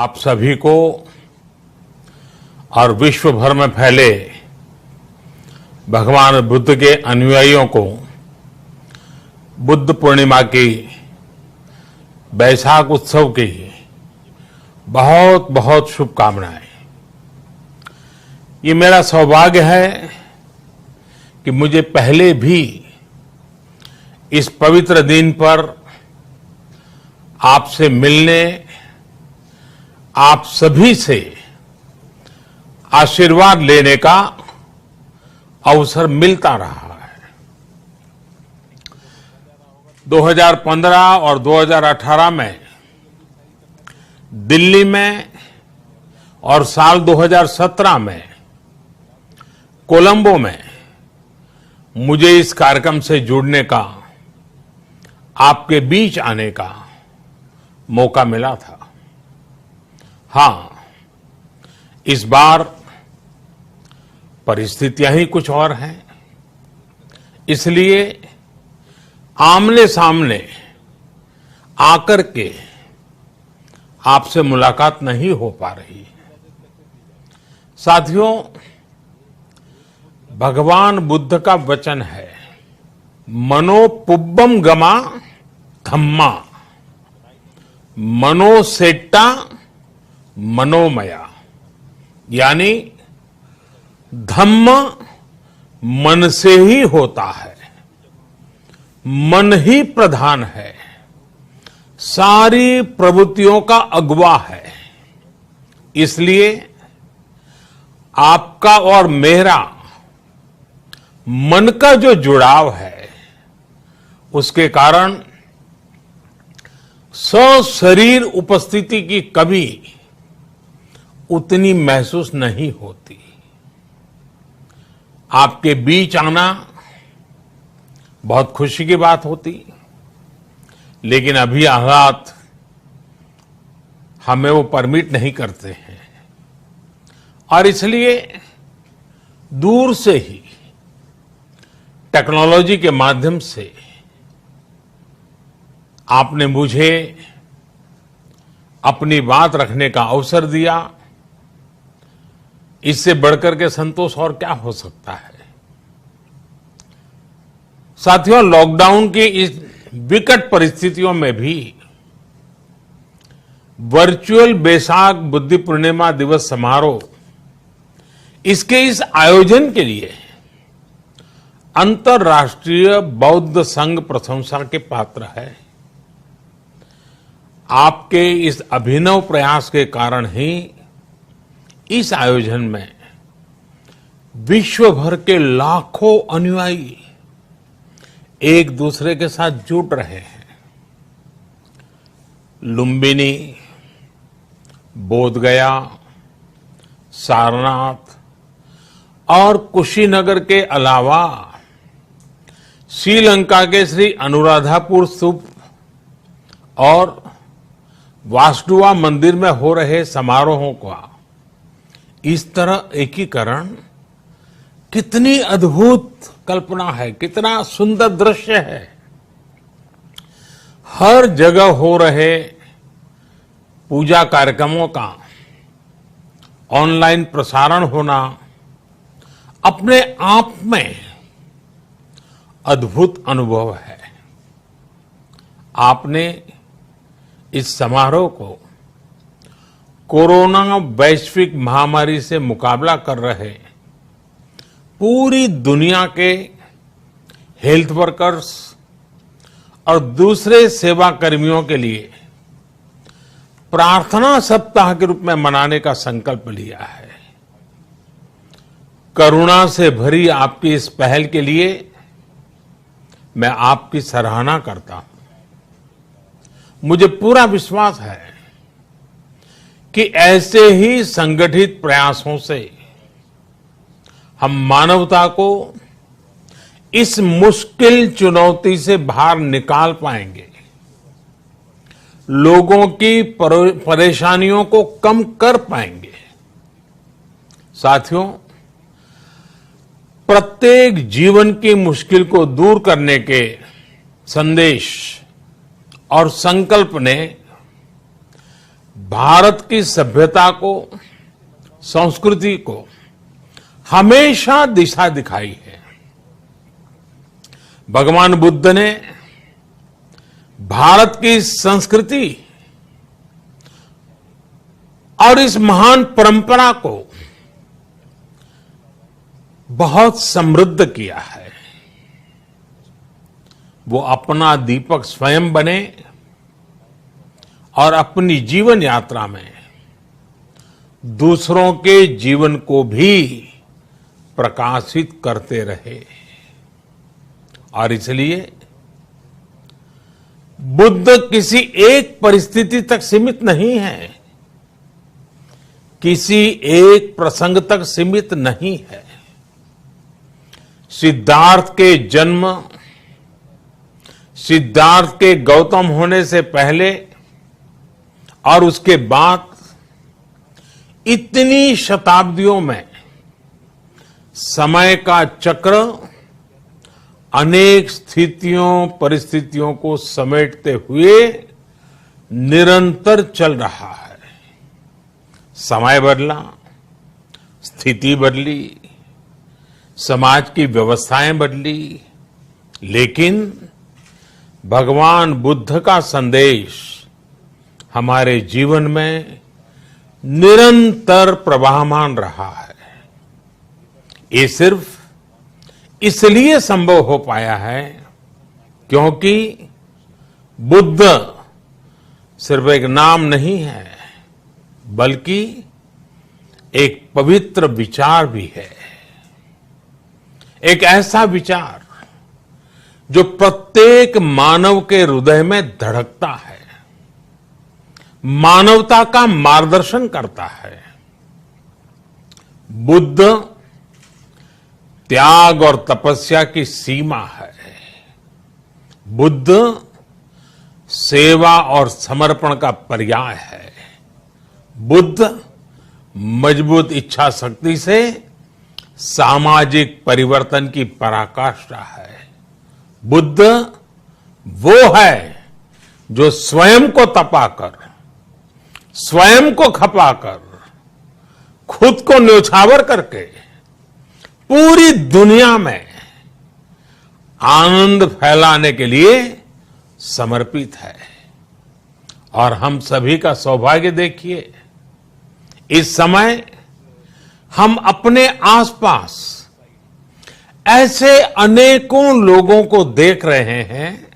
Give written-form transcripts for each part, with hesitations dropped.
आप सभी को और विश्व भर में फैले भगवान बुद्ध के अनुयायियों को बुद्ध पूर्णिमा की बैसाख उत्सव की बहुत बहुत शुभकामनाएं। ये मेरा सौभाग्य है कि मुझे पहले भी इस पवित्र दिन पर आपसे मिलने, आप सभी से आशीर्वाद लेने का अवसर मिलता रहा है। 2015 और 2018 में दिल्ली में और साल 2017 में कोलंबो में मुझे इस कार्यक्रम से जुड़ने का, आपके बीच आने का मौका मिला था। हां, इस बार परिस्थितियां ही कुछ और हैं, इसलिए आमने सामने आकर के आपसे मुलाकात नहीं हो पा रही। साथियों, भगवान बुद्ध का वचन है, मनो पुब्बम गमा धम्मा, मनोसेट्टा मनोमया, यानी धम्म मन से ही होता है, मन ही प्रधान है, सारी प्रवृत्तियों का अगुवा है। इसलिए आपका और मेरा मन का जो जुड़ाव है, उसके कारण सशरीर उपस्थिति की कभी उतनी महसूस नहीं होती। आपके बीच आना बहुत खुशी की बात होती, लेकिन अभी हालात हमें वो परमिट नहीं करते हैं और इसलिए दूर से ही टेक्नोलॉजी के माध्यम से आपने मुझे अपनी बात रखने का अवसर दिया। इससे बढ़कर के संतोष और क्या हो सकता है। साथियों, लॉकडाउन की इस विकट परिस्थितियों में भी वर्चुअल बैसाख बुद्ध पूर्णिमा दिवस समारोह, इसके इस आयोजन के लिए अंतर्राष्ट्रीय बौद्ध संघ प्रशंसा के पात्र है। आपके इस अभिनव प्रयास के कारण ही इस आयोजन में विश्व भर के लाखों अनुयायी एक दूसरे के साथ जुड़ रहे हैं। लुम्बिनी, बोधगया, सारनाथ और कुशीनगर के अलावा श्रीलंका के श्री अनुराधापुर स्तूप और वासुदेवा मंदिर में हो रहे समारोहों का इस तरह एकीकरण कितनी अद्भुत कल्पना है, कितना सुंदर दृश्य है। हर जगह हो रहे पूजा कार्यक्रमों का ऑनलाइन प्रसारण होना अपने आप में अद्भुत अनुभव है। आपने इस समारोह को कोरोना वैश्विक महामारी से मुकाबला कर रहे पूरी दुनिया के हेल्थ वर्कर्स और दूसरे सेवा कर्मियों के लिए प्रार्थना सप्ताह के रूप में मनाने का संकल्प लिया है। करुणा से भरी आपकी इस पहल के लिए मैं आपकी सराहना करता हूं। मुझे पूरा विश्वास है कि ऐसे ही संगठित प्रयासों से हम मानवता को इस मुश्किल चुनौती से बाहर निकाल पाएंगे, लोगों की परेशानियों को कम कर पाएंगे। साथियों, प्रत्येक जीवन की मुश्किल को दूर करने के संदेश और संकल्प ने भारत की सभ्यता को, संस्कृति को हमेशा दिशा दिखाई है। भगवान बुद्ध ने भारत की संस्कृति और इस महान परंपरा को बहुत समृद्ध किया है। वो अपना दीपक स्वयं बने और अपनी जीवन यात्रा में दूसरों के जीवन को भी प्रकाशित करते रहे। और इसलिए बुद्ध किसी एक परिस्थिति तक सीमित नहीं है, किसी एक प्रसंग तक सीमित नहीं है। सिद्धार्थ के जन्म, सिद्धार्थ के गौतम होने से पहले और उसके बाद इतनी शताब्दियों में समय का चक्र अनेक स्थितियों, परिस्थितियों को समेटते हुए निरंतर चल रहा है। समय बदला, स्थिति बदली, समाज की व्यवस्थाएं बदली, लेकिन भगवान बुद्ध का संदेश हमारे जीवन में निरंतर प्रवाहमान रहा है। ये सिर्फ इसलिए संभव हो पाया है क्योंकि बुद्ध सिर्फ एक नाम नहीं है, बल्कि एक पवित्र विचार भी है। एक ऐसा विचार जो प्रत्येक मानव के हृदय में धड़कता है, मानवता का मार्गदर्शन करता है। बुद्ध त्याग और तपस्या की सीमा है। बुद्ध सेवा और समर्पण का पर्याय है। बुद्ध मजबूत इच्छा शक्ति से सामाजिक परिवर्तन की पराकाष्ठा है। बुद्ध वो है जो स्वयं को तपाकर, स्वयं को खपाकर, खुद को न्योछावर करके पूरी दुनिया में आनंद फैलाने के लिए समर्पित है। और हम सभी का सौभाग्य देखिए, इस समय हम अपने आसपास ऐसे अनेकों लोगों को देख रहे हैं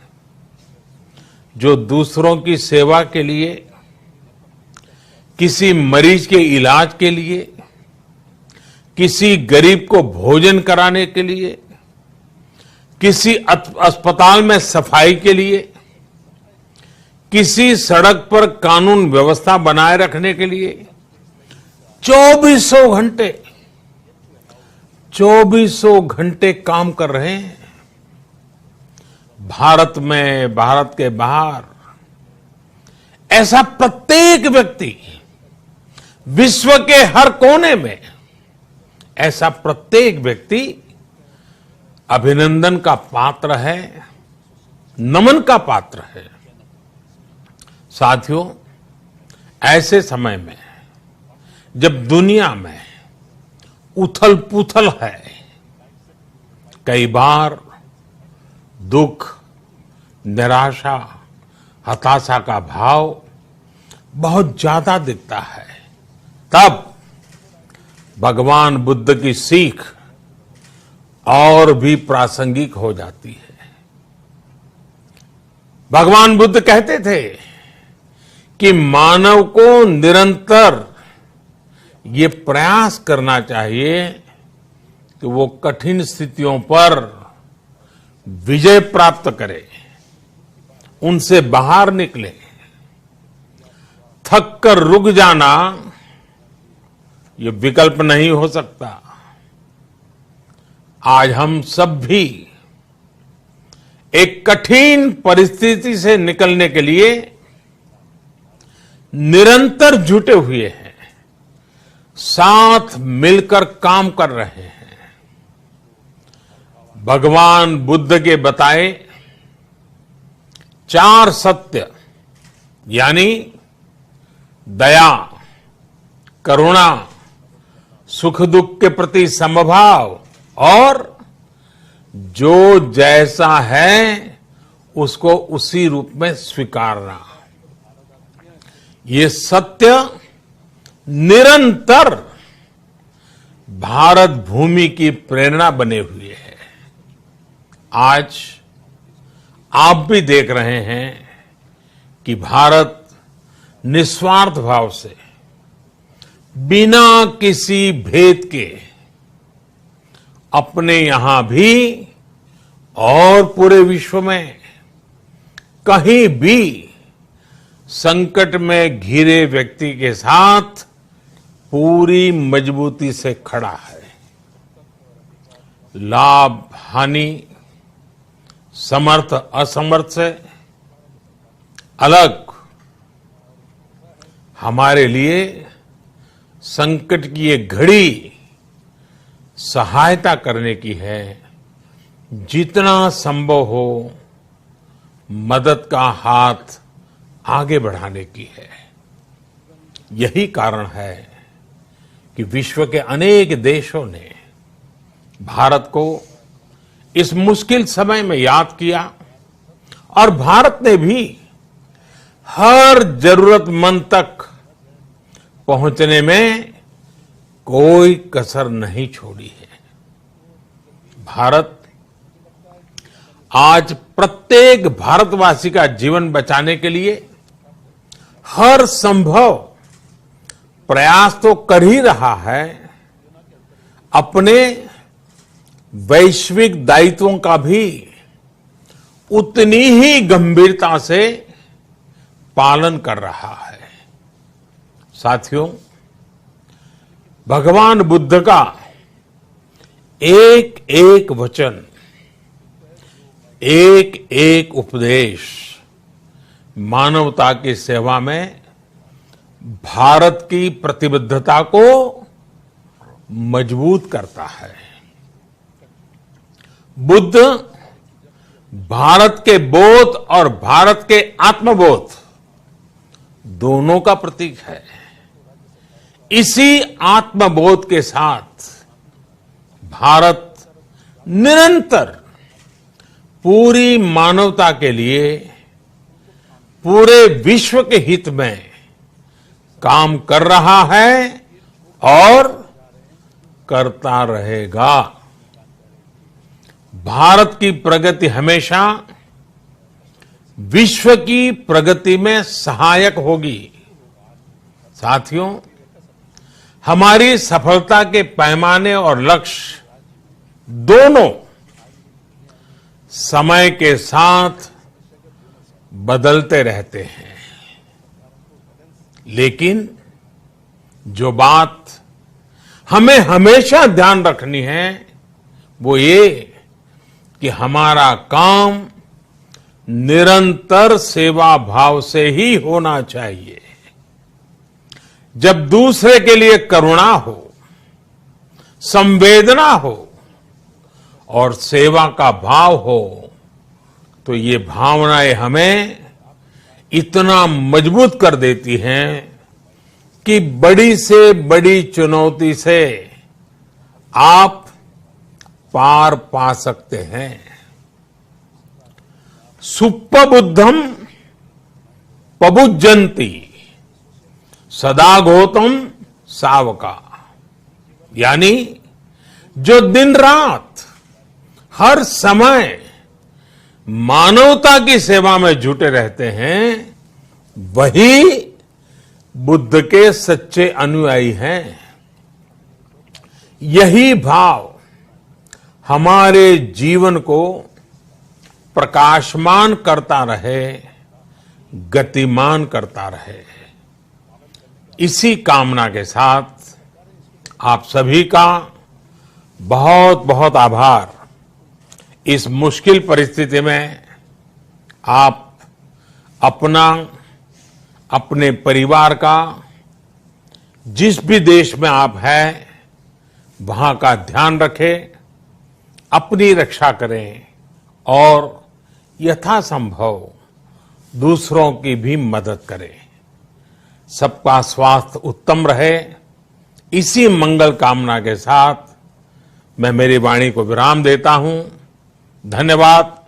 जो दूसरों की सेवा के लिए, किसी मरीज के इलाज के लिए, किसी गरीब को भोजन कराने के लिए, किसी अस्पताल में सफाई के लिए, किसी सड़क पर कानून व्यवस्था बनाए रखने के लिए चौबीसों घंटे काम कर रहे हैं। भारत में, भारत के बाहर ऐसा प्रत्येक व्यक्ति, विश्व के हर कोने में ऐसा प्रत्येक व्यक्ति अभिनंदन का पात्र है, नमन का पात्र है। साथियों, ऐसे समय में जब दुनिया में उथल पुथल है, कई बार दुख, निराशा, हताशा का भाव बहुत ज्यादा दिखता है, तब भगवान बुद्ध की सीख और भी प्रासंगिक हो जाती है। भगवान बुद्ध कहते थे कि मानव को निरंतर ये प्रयास करना चाहिए कि वो कठिन स्थितियों पर विजय प्राप्त करे, उनसे बाहर निकले। थक कर रुक जाना ये विकल्प नहीं हो सकता। आज हम सब भी एक कठिन परिस्थिति से निकलने के लिए निरंतर जुटे हुए हैं, साथ मिलकर काम कर रहे हैं। भगवान बुद्ध के बताए 4 सत्य, यानी दया, करुणा, सुख दुख के प्रति समभाव और जो जैसा है उसको उसी रूप में स्वीकारना, ये सत्य निरंतर भारत भूमि की प्रेरणा बने हुए है। आज आप भी देख रहे हैं कि भारत निस्वार्थ भाव से बिना किसी भेद के अपने यहां भी और पूरे विश्व में कहीं भी संकट में घिरे व्यक्ति के साथ पूरी मजबूती से खड़ा है। लाभ हानि, समर्थ असमर्थ से अलग हमारे लिए संकट की ये घड़ी सहायता करने की है। जितना संभव हो मदद का हाथ आगे बढ़ाने की है। यही कारण है कि विश्व के अनेक देशों ने भारत को इस मुश्किल समय में याद किया और भारत ने भी हर जरूरतमंद तक पहुंचने में कोई कसर नहीं छोड़ी है। भारत आज प्रत्येक भारतवासी का जीवन बचाने के लिए हर संभव प्रयास तो कर ही रहा है, अपने वैश्विक दायित्वों का भी उतनी ही गंभीरता से पालन कर रहा है। साथियों, भगवान बुद्ध का एक एक वचन, एक एक उपदेश मानवता की सेवा में भारत की प्रतिबद्धता को मजबूत करता है। बुद्ध भारत के बोध और भारत के आत्मबोध दोनों का प्रतीक है। इसी आत्मबोध के साथ भारत निरंतर पूरी मानवता के लिए, पूरे विश्व के हित में काम कर रहा है और करता रहेगा। भारत की प्रगति हमेशा विश्व की प्रगति में सहायक होगी। साथियों, हमारी सफलता के पैमाने और लक्ष्य दोनों समय के साथ बदलते रहते हैं, लेकिन जो बात हमें हमेशा ध्यान रखनी है वो ये कि हमारा काम निरंतर सेवा भाव से ही होना चाहिए। जब दूसरे के लिए करुणा हो, संवेदना हो और सेवा का भाव हो, तो ये भावनाएं हमें इतना मजबूत कर देती हैं कि बड़ी से बड़ी चुनौती से आप पार पा सकते हैं। सुप्पबुद्धम पबुज्जन्ति सदा गौतम सावका, यानी जो दिन रात हर समय मानवता की सेवा में जुटे रहते हैं वही बुद्ध के सच्चे अनुयायी हैं। यही भाव हमारे जीवन को प्रकाशमान करता रहे, गतिमान करता रहे। इसी कामना के साथ आप सभी का बहुत बहुत आभार। इस मुश्किल परिस्थिति में आप अपना, अपने परिवार का, जिस भी देश में आप हैं वहां का ध्यान रखें, अपनी रक्षा करें और यथासंभव दूसरों की भी मदद करें। सबका स्वास्थ्य उत्तम रहे, इसी मंगल कामना के साथ मैं मेरी वाणी को विराम देता हूं। धन्यवाद।